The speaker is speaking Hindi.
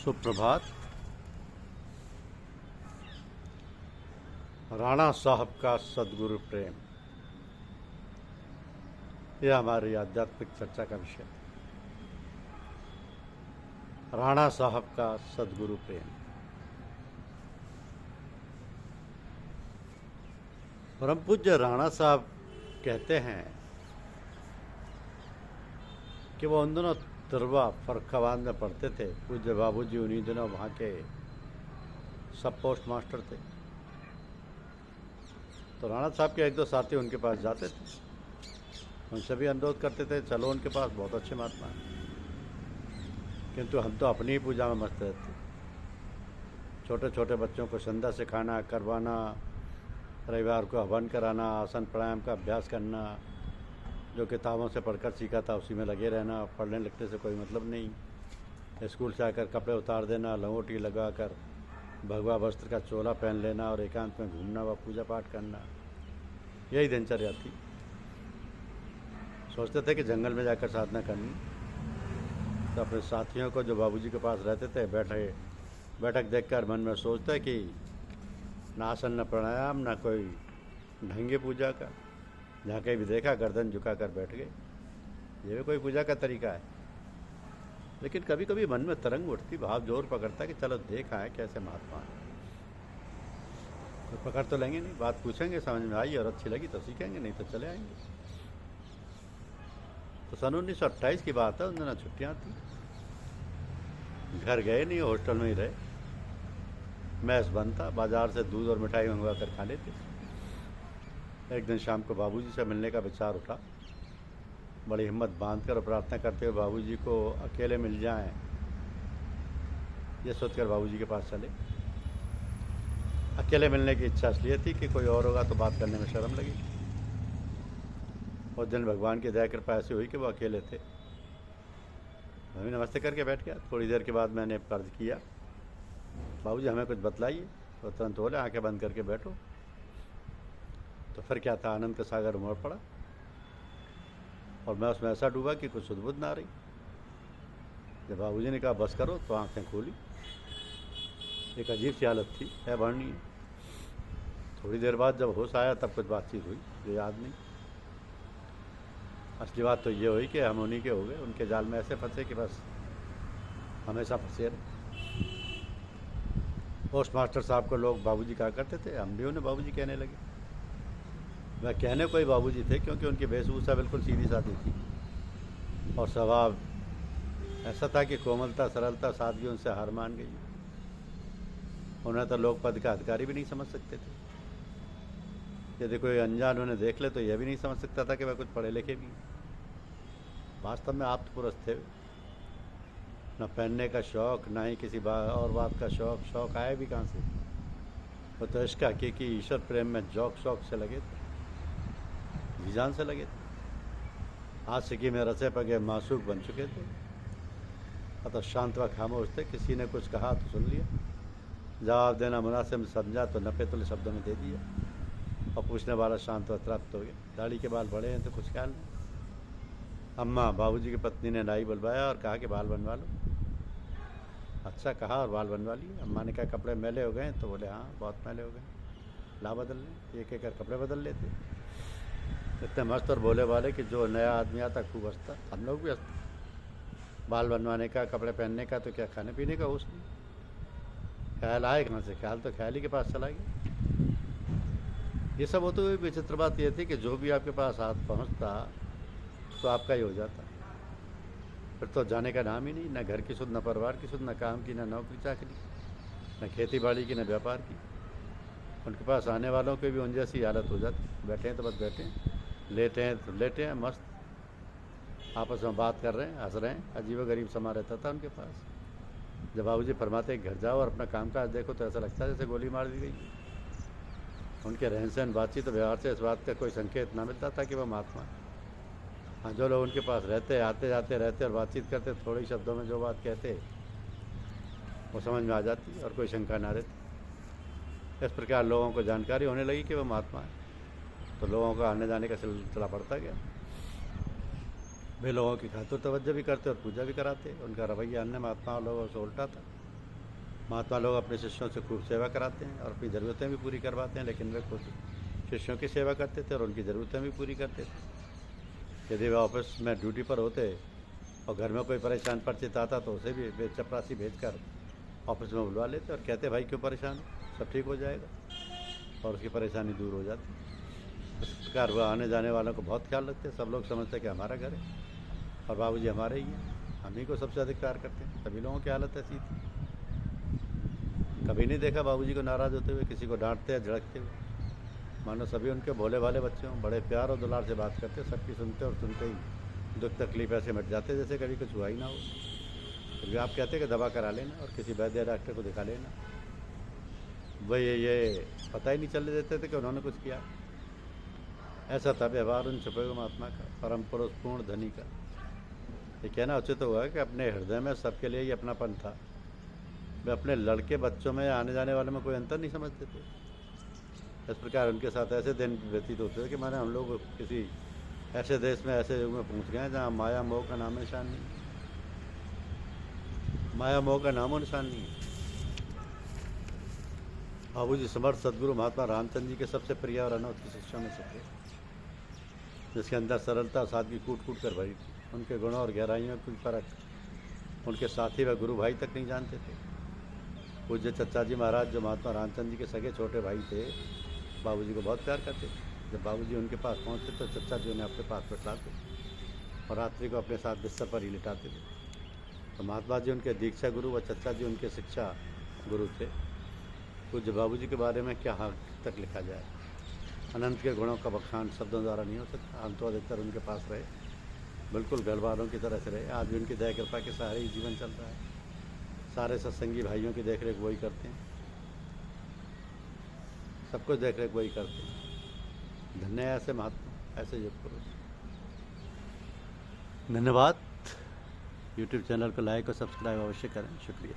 सुप्रभात। राणा साहब का सद्गुरु प्रेम, यह हमारी आध्यात्मिक चर्चा का विषय है। राणा साहब का सद्गुरु प्रेम। परम पूज्य राणा साहब कहते हैं कि वो उन दिनों तिरवा फर्रुखाबाद में पढ़ते थे। पूज्य बाबूजी उन्हीं दिनों वहाँ के सब पोस्ट मास्टर थे। तो राणा साहब के एक दो साथी उनके पास जाते थे, उनसे भी अनुरोध करते थे चलो उनके पास, बहुत अच्छे महात्मा हैं। किंतु हम तो अपनी ही पूजा में मस्त रहते। छोटे छोटे बच्चों को संध्या सिखाना, करवाना, रविवार को हवन कराना, आसन प्राणायाम का अभ्यास करना, जो किताबों से पढ़कर सीखा था उसी में लगे रहना, पढ़ने लिखने से कोई मतलब नहीं। स्कूल से आकर कपड़े उतार देना, लंगोटी लगाकर भगवा वस्त्र का चोला पहन लेना और एकांत में घूमना व पूजा पाठ करना, यही दिनचर्या थी। सोचते थे कि जंगल में जाकर साधना करनी। तो अपने साथियों को जो बाबूजी के पास रहते थे बैठक देखकर मन में सोचते कि न आसन, न प्राणायाम, न कोई ढंगे पूजा का। जहाँ कहीं भी देखा गर्दन झुकाकर बैठ गए, ये भी कोई पूजा का तरीका है। लेकिन कभी कभी मन में तरंग उठती, भाव जोर पकड़ता कि चलो देखा है कैसे महात्मा है। तो पकड़ तो लेंगे नहीं, बात पूछेंगे, समझ में आई और अच्छी लगी तो सीखेंगे, नहीं तो चले आएंगे। तो सन 1928 की बात है। उन दिनों छुट्टियाँ थी, घर गए नहीं, हॉस्टल में ही रहे। मैस बंद था, बाजार से दूध और मिठाई मंगवा कर खा लेते। एक दिन शाम को बाबूजी से मिलने का विचार उठा। बड़ी हिम्मत बांधकर और प्रार्थना करते हुए बाबूजी को अकेले मिल जाएं, ये सोचकर बाबूजी के पास चले। अकेले मिलने की इच्छा इसलिए थी कि कोई और होगा तो बात करने में शर्म लगी। उस दिन भगवान की दया कृपा ऐसी हुई कि वो अकेले थे। मैं भी नमस्ते करके बैठ गया। थोड़ी देर के बाद मैंने अर्ज किया, बाबूजी हमें कुछ बतलाइए। तो तुरंत बोले आंखें बंद करके बैठो। तो फिर क्या था, आनंद का सागर उमड़ पड़ा और मैं उसमें ऐसा डूबा कि कुछ सुध-बुध ना रही। जब बाबूजी ने कहा बस करो तो आंखें खोली। एक अजीब सी हालत थी, अवर्णनीय। थोड़ी देर बाद जब होश आया तब कुछ बातचीत हुई जो याद नहीं। असली बात तो ये हुई कि हम उन्हीं के हो गए, उनके जाल में ऐसे फंसे कि बस हमेशा फंसे रहे। पोस्ट मास्टर साहब को लोग बाबूजी कहा करते थे, हम भी उन्हें बाबूजी कहने लगे। वह कहने कोई बाबूजी थे क्योंकि उनकी वेशभूषा बिल्कुल सीधी सादी थी और स्वभाव ऐसा था कि कोमलता, सरलता, सादगी उनसे हार मान गई। उन्हें तो लोग पद का अधिकारी भी नहीं समझ सकते थे। यदि कोई अनजान उन्हें देख ले तो यह भी नहीं समझ सकता था कि वह कुछ पढ़े लिखे भी। वास्तव में आप्त पुरुष थे। न पहनने का शौक़, ना ही किसी और बात का शौक़ आया भी कहाँ से। वो तो इश्क हकीकी ईश्वर प्रेम में शौक़ से लगे थे, जान से लगे थे। आशिकी में रसे पगे मासूक बन चुके थे। अतः शांत व खामोश थे। किसी ने कुछ कहा तो सुन लिया, जवाब देना मुनासिब समझा तो नपे तुले शब्दों में दे दिया और पूछने वाला शांत व तृप्त हो गया। दाढ़ी के बाल बड़े हैं तो कुछ ख्याल नहीं। अम्मा बाबूजी की पत्नी ने नाई बुलवाया और कहा कि बाल बनवा लो। अच्छा कहा और बाल बनवा लिए। अम्मा ने कहा कपड़े मैले हो गए? तो बोले हाँ बहुत मैले हो गए, ला बदल लें। एक एक कपड़े बदल लेते। इतने मस्त और बोले वाले कि जो नया आदमी आता खूब हंसता, हम लोग भी हंसते। बाल बनवाने का, कपड़े पहनने का तो क्या खाने पीने का होश नहीं। ख्याल आए कहाँ से? ख्याल तो ख्याल ही के पास चला गया। ये सब होते हुए विचित्र बात यह थी कि जो भी आपके पास हाथ पहुँचता तो आपका ही हो जाता। फिर तो जाने का नाम ही नहीं, न घर की सुध, न परिवार की सुध, न काम की, न नौकरी चाकरी, न खेती बाड़ी की, न व्यापार की। उनके पास आने वालों की भी उन जैसी हालत हो जाती। बैठे हैं तो बस बैठे हैं, लेटे हैं तो लेटे हैं, मस्त आपस में बात कर रहे हैं, हंस रहे हैं। अजीब गरीब समा रहता था उनके पास। जब बाबूजी फरमाते घर जाओ और अपना कामकाज देखो तो ऐसा लगता है जैसे गोली मार दी गई। उनके रहन सहन, बातचीत, व्यवहार से इस बात का कोई संकेत ना मिलता था कि वह महात्मा। हाँ, जो लोग उनके पास रहते, आते जाते रहते और बातचीत करते, थोड़े शब्दों में जो बात कहते वो समझ में आ जाती और कोई शंका ना रहती। इस प्रकार लोगों को जानकारी होने लगी कि वह महात्मा है। तो लोगों का आने जाने का सिलसिला बढ़ता गया। वे लोगों की खातिर तवज्जो भी करते और पूजा भी कराते। उनका रवैया अन्य महात्माओं लोगों से उल्टा था। महात्मा लोग अपने शिष्यों से खूब सेवा कराते हैं और अपनी ज़रूरतें भी पूरी करवाते हैं, लेकिन वे खुद शिष्यों की सेवा करते थे और उनकी ज़रूरतें भी पूरी करते थे। यदि वे ऑफिस में ड्यूटी पर होते और घर में कोई परेशान परिचित आता तो उसे भी वे चपरासी भेजकर ऑफिस में बुलवा लेते और कहते भाई क्यों परेशान हो, सब ठीक हो जाएगा, और उसकी परेशानी दूर हो जाती। इस प्रकार वह आने जाने वालों को बहुत ख्याल रखते। सब लोग समझते कि हमारा घर है और बाबूजी हमारे ही हैं, हम ही को सबसे अधिक प्यार करते हैं। सभी लोगों की हालत ऐसी थी। कभी नहीं देखा बाबूजी को नाराज़ होते हुए, किसी को डांटते या झड़कते हुए। मानो सभी उनके भोले भाले बच्चे हों। बड़े प्यार और दुलार से बात करते, सबकी सुनते और सुनते ही दुख तकलीफ ऐसे मिट जाते जैसे कभी कुछ हुआ ही ना हो। फिर भी आप कहते कि दवा करा लेना और किसी वैद्य डॉक्टर को दिखा लेना। वह ये पता ही नहीं चलने देते थे कि उन्होंने कुछ किया। ऐसा था व्यवहार उन छुपे हुए महात्मा का, परम पुरुष पूर्ण धनी का। ये कहना उचित होगा कि अपने हृदय में सबके लिए ही अपनापन था। वे अपने लड़के बच्चों में आने जाने वाले में कोई अंतर नहीं समझते थे। इस प्रकार उनके साथ ऐसे दिन व्यतीत होते थे कि माने हम लोग किसी ऐसे देश में, ऐसे युग में पहुंच गए हैं जहाँ माया मोह का नाम निशान नहीं, माया मोह का नामो निशान नहीं है। बाबूजी समर्थ सदगुरु महात्मा रामचंद्र जी के सबसे प्रिय और अनोखी शिष्यों में से थे, जिसके अंदर सरलता और सादगी कूट कूट कर भरी थी। उनके गुणों और गहराइयों में कोई फर्क उनके साथी व गुरु भाई तक नहीं जानते थे। पूज्य चच्चा जी महाराज, जो महात्मा रामचंद्र जी के सगे छोटे भाई थे, बाबूजी को बहुत प्यार करते थे। जब बाबूजी उनके पास पहुंचते तो चच्चा जी उन्हें अपने पास बैठाते और रात्रि को अपने साथ बिस्तर पर ही लिटाते थे। तो महात्मा जी उनके दीक्षा गुरु व चच्चा जी उनके शिक्षा गुरु थे। पूज्य बाबूजी के बारे में क्या हद तक लिखा जाए। अनंत के गुणों का बखान शब्दों द्वारा नहीं हो सकता। हम तो अधिकतर उनके पास रहे, बिल्कुल घर वालों की तरह से रहे। आज भी उनकी दया कृपा के सहारे ही जीवन चल रहा है। सारे सत्संगी भाइयों की देखरेख वही करते हैं, सब कुछ देखरेख वही करते हैं। धन्य है ऐसे महात्मा, ऐसे योग पुरुष। धन्यवाद। यूट्यूब चैनल को लाइक और सब्सक्राइब अवश्य करें। शुक्रिया।